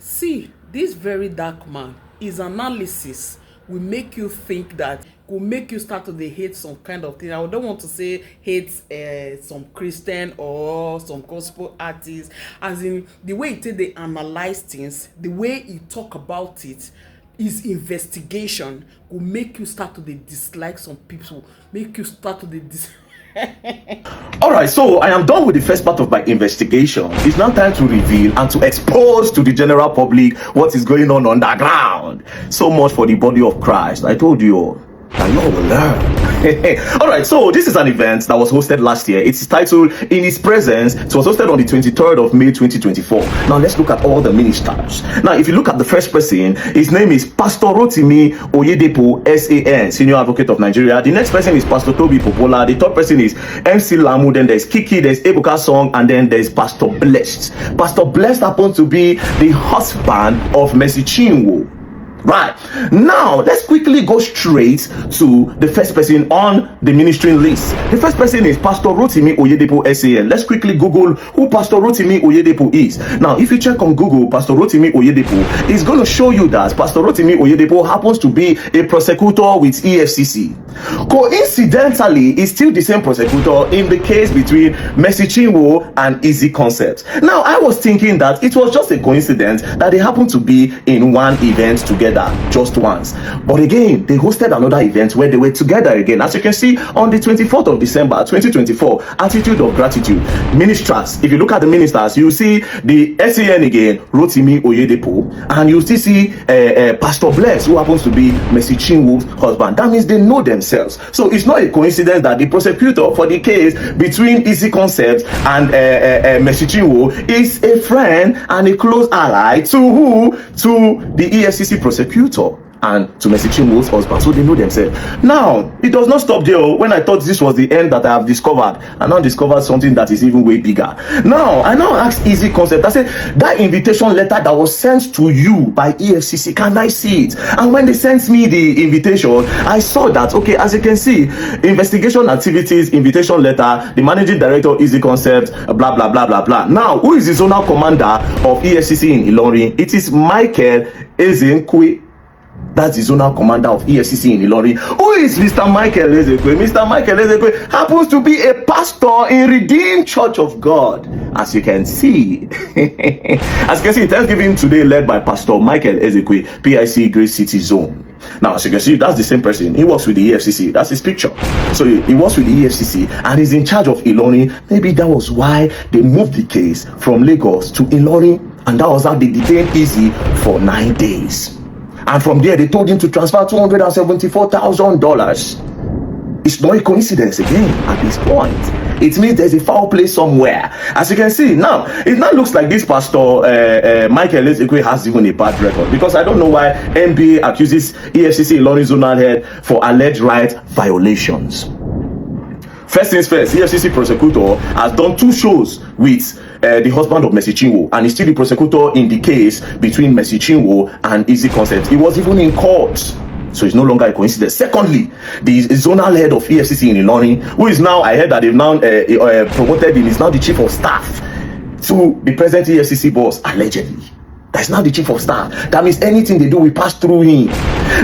See, this very dark man, his analysis will make you think that, will make you start to dey hate some kind of thing. I don't want to say hate some Christian or some gospel artists, as in the way he take dey analyze things, the way he talk about it, his investigation will make you start to dey dislike some people, make you start to dey All right, so I am done with the first part of my investigation. It's now time to reveal and to expose to the general public what is going on underground. So much for the body of Christ. I told you all. And you all will learn. All right, so this is an event that was hosted last year. It's titled In His Presence. It was hosted on the 23rd of May 2024. Now let's look at all the ministers. Now if you look at the first person, his name is Pastor Rotimi Oyedepo SAN, Senior Advocate of Nigeria. The next person is Pastor Toby Popola. The third person is MC Lamu. Then there's Kiki, there's Ebuka Song, and then there's Pastor Blessed. Pastor Blessed happens to be the husband of Mercy Chinwo. Right, now let's quickly go straight to the first person on the ministering list. The first person is Pastor Rotimi Oyedepo SAN. Let's quickly Google who Pastor Rotimi Oyedepo is. Now if you check on Google Pastor Rotimi Oyedepo, it's going to show you that Pastor Rotimi Oyedepo happens to be a prosecutor with EFCC. Coincidentally, he's still the same prosecutor in the case between Mercy Chinwo and Easy Concept. Now I was thinking that it was just a coincidence that they happened to be in one event together just once, but again they hosted another event where they were together again. As you can see on the 24th of December 2024, Attitude of Gratitude ministers. If you look at the ministers, you see the SAN again, Rotimi Oyedepo, and you still see Pastor Bless, who happens to be Mercy Chinwo's husband. That means they know themselves. So it's not a coincidence that the prosecutor for the case between Easy Concept and Mercy Chinwo is a friend and a close ally to who? To the EFCC prosecutor and to Mercy Chinwo's husband. So they know themselves. Now it does not stop there. When I thought this was the end that I have discovered, I now discovered something that is even way bigger. Now I now asked Easy Concept, I said, that invitation letter that was sent to you by EFCC, can I see it? And when they sent me the invitation, I saw that, okay, as you can see, investigation activities, invitation letter, the managing director, Easy Concept, blah blah blah blah blah. Now who is the zonal commander of EFCC in Ilorin? It is Michael Ezenkwe. That's the zonal commander of EFCC in Ilorin. Who is Mr. Michael Ezekwe? Mr. Michael Ezekwe happens to be a pastor in Redeemed Church of God. As you can see, Thanksgiving today led by Pastor Michael Ezekwe, PIC Grace City Zone. Now, as you can see, that's the same person. He works with the EFCC. That's his picture. So he works with the EFCC and he's in charge of Ilorin. Maybe that was why they moved the case from Lagos to Ilorin, and that was how they detained Easy for 9 days. And from there, they told him to transfer $274,000. It's not a coincidence again at this point. It means there's a foul play somewhere. As you can see, now, it now looks like this pastor, Michael Ezekwe, has even a bad record. Because I don't know why NBA accuses EFCC Ilorin zonal head for alleged right violations. First things first, EFCC prosecutor has done 2 shows with the husband of Mercy Chinwo, and he's still the prosecutor in the case between Mercy Chinwo and Easy Concept. He was even in court, so it's no longer a coincidence. Secondly, the zonal head of EFCC in Ilorin, who is now, I heard that they've now promoted him, is now the chief of staff to the present EFCC boss, allegedly. That's now the chief of staff. That means anything they do, we pass through him.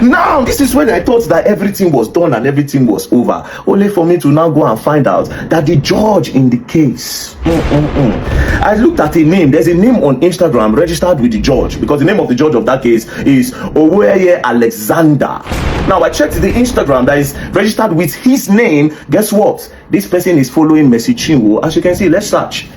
Now, this is when I thought that everything was done and everything was over. Only for me to now go and find out that the judge in the case, I looked at a name. There's a name on Instagram registered with the judge, because the name of the judge of that case is Oweye Alexander. Now, I checked the Instagram that is registered with his name. Guess what? This person is following Mercy Chinwo. As you can see, let's search.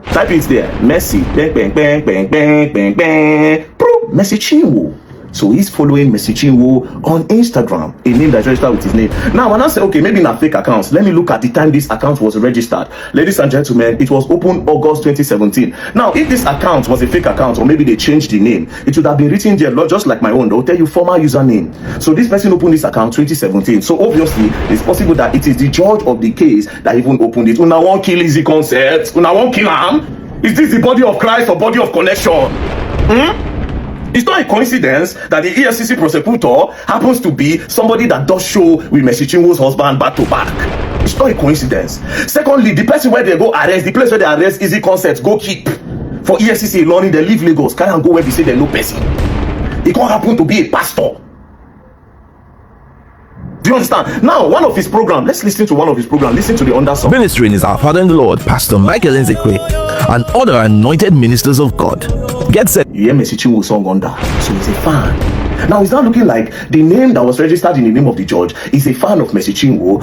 Type it there. Mercy. Bang, bang, bang, bang, bang, bang, bang. Mercy Chinwo. So he's following Mercy Chinwo on Instagram, a name that's registered with his name. Now, when I say, okay, maybe not fake accounts, let me look at the time this account was registered. Ladies and gentlemen, it was opened August 2017. Now, if this account was a fake account, or maybe they changed the name, it would have been written there, not just like my own. They'll tell you former username. So this person opened this account 2017. So obviously, it's possible that it is the judge of the case that even opened it. Una won't kill Easy Concept. Una won't kill him. Is this the body of Christ or body of connection? It's not a coincidence that the EFCC prosecutor happens to be somebody that does show with Mercy Chinwo's husband back to back. It's not a coincidence. Secondly, the person where they go arrest, the place where they arrest Easy Concept, go keep. for EFCC learning, they leave Lagos, carry and go where they say they no person. He can't happen to be a pastor. Do you understand? Now, one of his programs, let's listen to one of his programs. Listen to the under song. Ministering is our Father in the Lord, Pastor Michael Nzekwe, and other anointed ministers of God. Get set. You hear Mercy Chinwo song under, so he's a fan. Now it's not looking like the name that was registered in the name of the judge is a fan of Mercy Chinwo.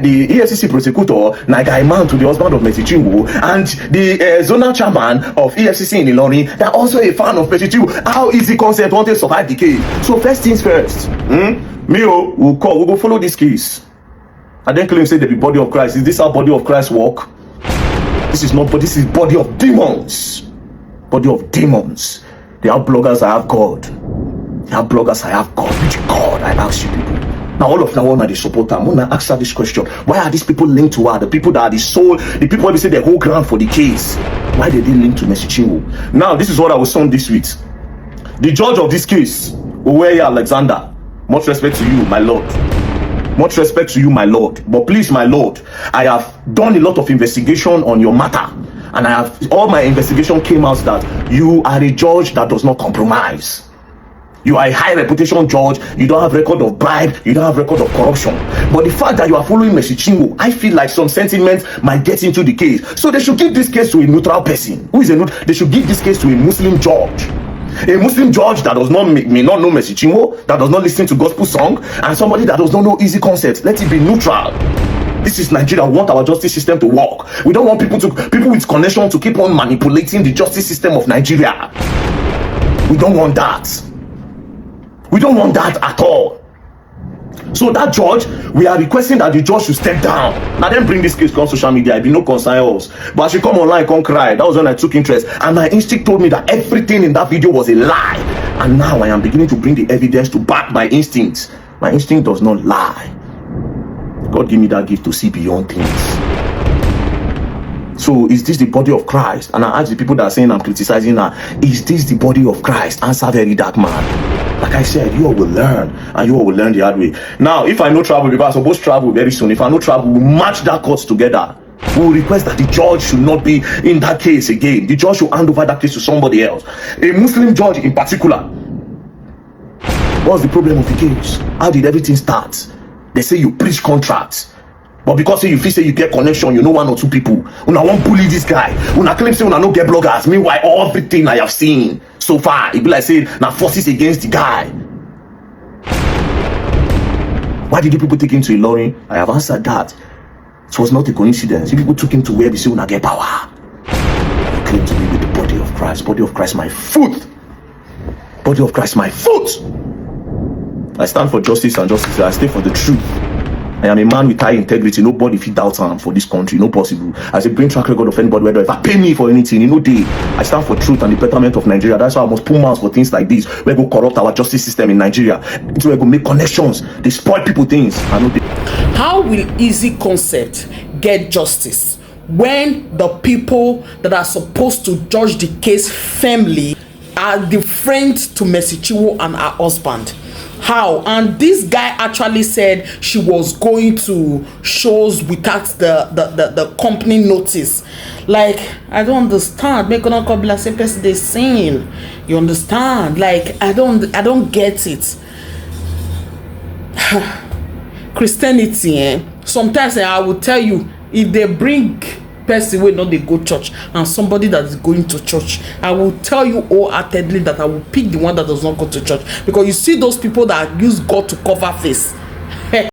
The EFCC prosecutor, Naga Man to the husband of Mercy Chinwo, and the zonal chairman of EFCC in Ilorin, they're also a fan of Mercy Chinwo. How is the concept want to survive the case? So first things first, we'll go follow this case. I then claim say the body of Christ. Is this how body of Christ work? This is not, but this is body of demons. Body of demons. They are bloggers, I have God. They are bloggers, I have God. Which God, I ask you people. Now all of now one are the supporter. I'm gonna ask her this question. Why are these people linked to her? The people that are the soul, the people who say they hold ground for the case. Why did they link to Mercy Chinwo? Now this is what I will sum this with. The judge of this case, Oweye Alexander. Much respect to you, my Lord. Much respect to you, my Lord. But please, my Lord, I have done a lot of investigation on your matter. And all my investigation came out that you are a judge that does not compromise. You are a high reputation judge. You don't have record of bribe. You don't have record of corruption. But the fact that you are following Mercy Chinwo, I feel like some sentiment might get into the case. So they should give this case to a neutral person. Who is a neutral? They should give this case to a Muslim judge. A Muslim judge that does not may not know Mercy Chinwo, that does not listen to gospel song, and somebody that does not know easy concepts. Let it be neutral. This is Nigeria. We want our justice system to work. We don't want people with connection to keep on manipulating the justice system of Nigeria. We don't want that. We don't want that at all. So that judge, we are requesting that the judge should step down. Now then bring this case on social media. I be no concern us. But she come online, come cry. That was when I took interest. And my instinct told me that everything in that video was a lie. And now I am beginning to bring the evidence to back my instincts. My instinct does not lie. God give me that gift to see beyond things. So is this the body of Christ? And I ask the people that are saying I'm criticizing her, is this the body of Christ? Answer very dark man. Like I said, you all will learn, and you all will learn the hard way. Now, if I know travel, because I'm supposed to travel very soon, if I know travel, we'll match that course together. We'll request that the judge should not be in that case again. The judge should hand over that case to somebody else. A Muslim judge in particular. What's the problem of the case? How did everything start? They say you preach contracts. But because you feel say you get connection, you know one or two people. Una won't bully this guy. Una claim say una no get bloggers. Meanwhile, everything I have seen so far, it be like say now forces against the guy. Why did you people take him to Ilorin? I have answered that. It was not a coincidence. You people took him to where they say una get power. You claim to be with the body of Christ. Body of Christ, my foot. Body of Christ, my foot. I stand for justice and justice. I stay for the truth. I am a man with high integrity. Nobody fit doubt him for this country. No possible. As a bring track record of anybody, whether if I pay me for anything, you know, I stand for truth and the betterment of Nigeria. That's why I must put mouths for things like this. We go corrupt our justice system in Nigeria. So we go make connections. They spoil people things. I know. How will easy concept get justice when the people that are supposed to judge the case firmly are the friends to Mercy Chinwo and her husband? How? And this guy actually said she was going to shows without the company notice. Like, I don't understand. Make not come like same person they saying. You understand? Like, I don't get it. Christianity, sometimes I will tell you, if they bring person wey no dey go church and somebody that is going to church, I will tell you wholeheartedly that I will pick the one that does not go to church, because you see those people that use God to cover face.